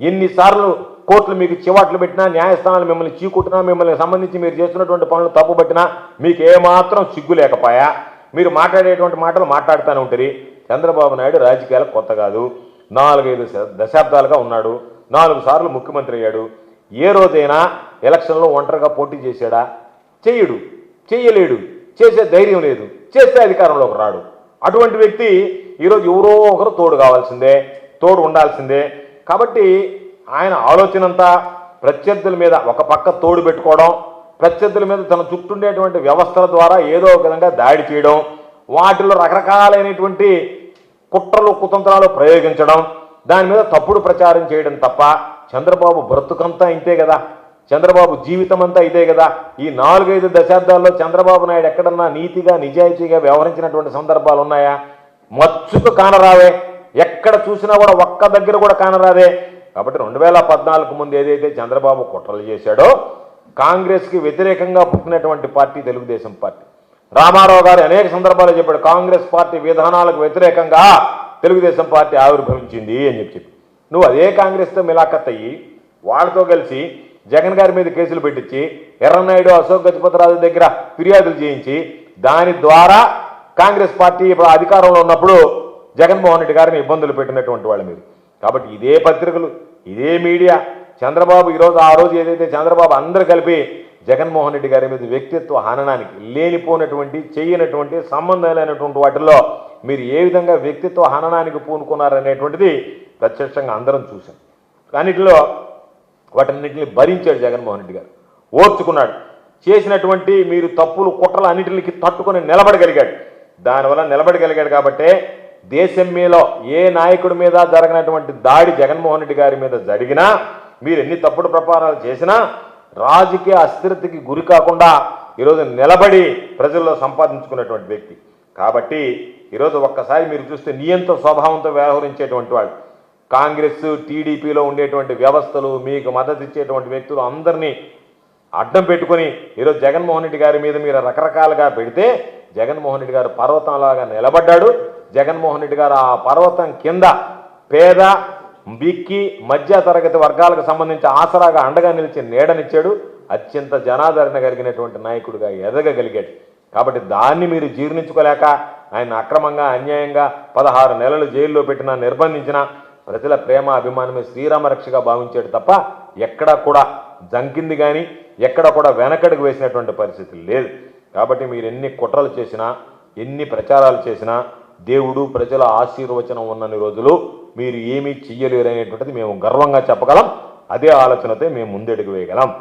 ఎన్నిసార్లు కోర్టులు మీకు చివాట్లు పెట్టినా, న్యాయస్థానాలు మిమ్మల్ని చీకుట్టినా, మిమ్మల్ని సంబంధించి మీరు చేస్తున్నటువంటి పనులు తప్పుపట్టినా మీకు ఏమాత్రం సిగ్గు లేకపోయా మీరు మాట్లాడేటువంటి మాటలు మాట్లాడుతూనే ఉంటారు. చంద్రబాబు నాయుడు రాజకీయాలకు కొత్త కాదు, 4-5 దశాబ్దాలుగా ఉన్నాడు, 4 సార్లు ముఖ్యమంత్రి అయ్యాడు. ఏ రోజైనా ఎలక్షన్లో ఒంటరిగా పోటీ చేశాడా? చెయ్యడు, చెయ్యలేడు, చేసే ధైర్యం లేదు, చేస్తే అధికారంలోకి రాడు. అటువంటి వ్యక్తి ఈరోజు ఎవరో ఒకరు తోడు కావాల్సిందే, తోడు ఉండాల్సిందే. కాబట్టి ఆయన ఆలోచన అంతా ప్రత్యర్థుల మీద ఒక పక్క తోడు పెట్టుకోవడం, ప్రత్యర్థుల మీద తన చుట్టూండేటువంటి వ్యవస్థల ద్వారా ఏదో ఒక విధంగా దాడి చేయడం, వాటిలో రకరకాలైనటువంటి కుట్రలు కుతంత్రాలు ప్రయోగించడం, దాని మీద తప్పుడు ప్రచారం చేయడం తప్ప చంద్రబాబు బ్రతుకంతా ఇంతే కదా, చంద్రబాబు జీవితం అంతా ఇదే కదా. ఈ 4-5 దశాబ్దాల్లో చంద్రబాబు నాయుడు ఎక్కడన్నా నీతిగా నిజాయితీగా వ్యవహరించినటువంటి సందర్భాలు ఉన్నాయా? మచ్చుకు కానరావే, ఎక్కడ చూసినా కూడా ఒక్క దగ్గర కూడా కానరాదే. కాబట్టి 2014 ముందు ఏదైతే చంద్రబాబు కుట్రలు చేశాడో, కాంగ్రెస్కి వ్యతిరేకంగా పుట్టినటువంటి పార్టీ తెలుగుదేశం పార్టీ. రామారావు గారు అనేక సందర్భాలు చెప్పాడు, కాంగ్రెస్ పార్టీ విధానాలకు వ్యతిరేకంగా తెలుగుదేశం పార్టీ ఆవిర్భవించింది అని చెప్పి. నువ్వు అదే కాంగ్రెస్తో మిలాఖత్ అయ్యి వాళ్ళతో కలిసి జగన్ గారి మీద కేసులు పెట్టించి, ఎర్రనాయుడు అశోక్ గజపతిరాజు దగ్గర ఫిర్యాదులు చేయించి, దాని ద్వారా కాంగ్రెస్ పార్టీ ఇప్పుడు అధికారంలో ఉన్నప్పుడు జగన్మోహన్ రెడ్డి గారిని ఇబ్బందులు పెట్టినటువంటి వాళ్ళు మీరు. కాబట్టి ఇదే పత్రికలు, ఇదే మీడియా చంద్రబాబు ఈరోజు ఆ రోజు ఏదైతే చంద్రబాబు అందరూ కలిపి జగన్మోహన్ రెడ్డి గారి మీద వ్యక్తిత్వ హననానికి లేనిపోయినటువంటి చేయనటువంటి సంబంధం లేనటువంటి వాటిల్లో మీరు ఏ విధంగా వ్యక్తిత్వ హననానికి పూనుకున్నారనేటువంటిది ప్రత్యక్షంగా అందరం చూసాం. అన్నిటిలో వాటన్నిటిని భరించాడు జగన్మోహన్ రెడ్డి గారు, ఓర్చుకున్నాడు. చేసినటువంటి మీరు తప్పులు కుట్రలు అన్నిటికి తట్టుకొని నిలబడగలిగాడు. దానివల్ల నిలబడగలిగాడు కాబట్టే దేశం మీద ఏ నాయకుడి మీద జరగనటువంటి దాడి జగన్మోహన్ రెడ్డి గారి మీద జరిగినా, మీరు ఎన్ని తప్పుడు ప్రపారాలు చేసినా రాజకీయ అస్థిరతకి గురి కాకుండా ఈరోజు నిలబడి ప్రజల్లో సంపాదించుకున్నటువంటి వ్యక్తి. కాబట్టి ఈరోజు ఒక్కసారి మీరు చూస్తే నియంత్ర స్వభావంతో వ్యవహరించేటువంటి వాళ్ళు, కాంగ్రెస్ టీడీపీలో ఉండేటువంటి వ్యవస్థలు, మీకు మద్దతు ఇచ్చేటువంటి వ్యక్తులు అందరినీ అడ్డం పెట్టుకొని ఈరోజు జగన్మోహన్ రెడ్డి గారి మీద మీరు రకరకాలుగా పెడితే జగన్మోహన్ రెడ్డి గారు పర్వతంలాగా నిలబడ్డాడు. జగన్మోహన్ రెడ్డి గారు ఆ పర్వతం కింద పేద బిక్కి మధ్య తరగతి వర్గాలకు సంబంధించి ఆసరాగా అండగా నిలిచి నీడనిచ్చాడు. అత్యంత జనాదరణ కలిగినటువంటి నాయకుడిగా ఎదగగలిగాడు. కాబట్టి దాన్ని మీరు జీర్ణించుకోలేక ఆయన అక్రమంగా అన్యాయంగా 16 నెలలు జైల్లో పెట్టినా, నిర్బంధించినా ప్రజల ప్రేమ అభిమానమే శ్రీరామరక్షగా భావించాడు తప్ప ఎక్కడా కూడా జంకింది కానీ ఎక్కడ కూడా వెనకడుగు వేసినటువంటి పరిస్థితి లేదు. కాబట్టి మీరు ఎన్ని కుట్రలు చేసినా, ఎన్ని ప్రచారాలు చేసినా దేవుడు ప్రజల ఆశీర్వచనం ఉన్నన్ని రోజులు మీరు ఏమీ చెయ్యలేరు అనేటువంటిది మేము గర్వంగా చెప్పగలం. అదే ఆలోచనతో మేము ముందడుగు వేయగలం.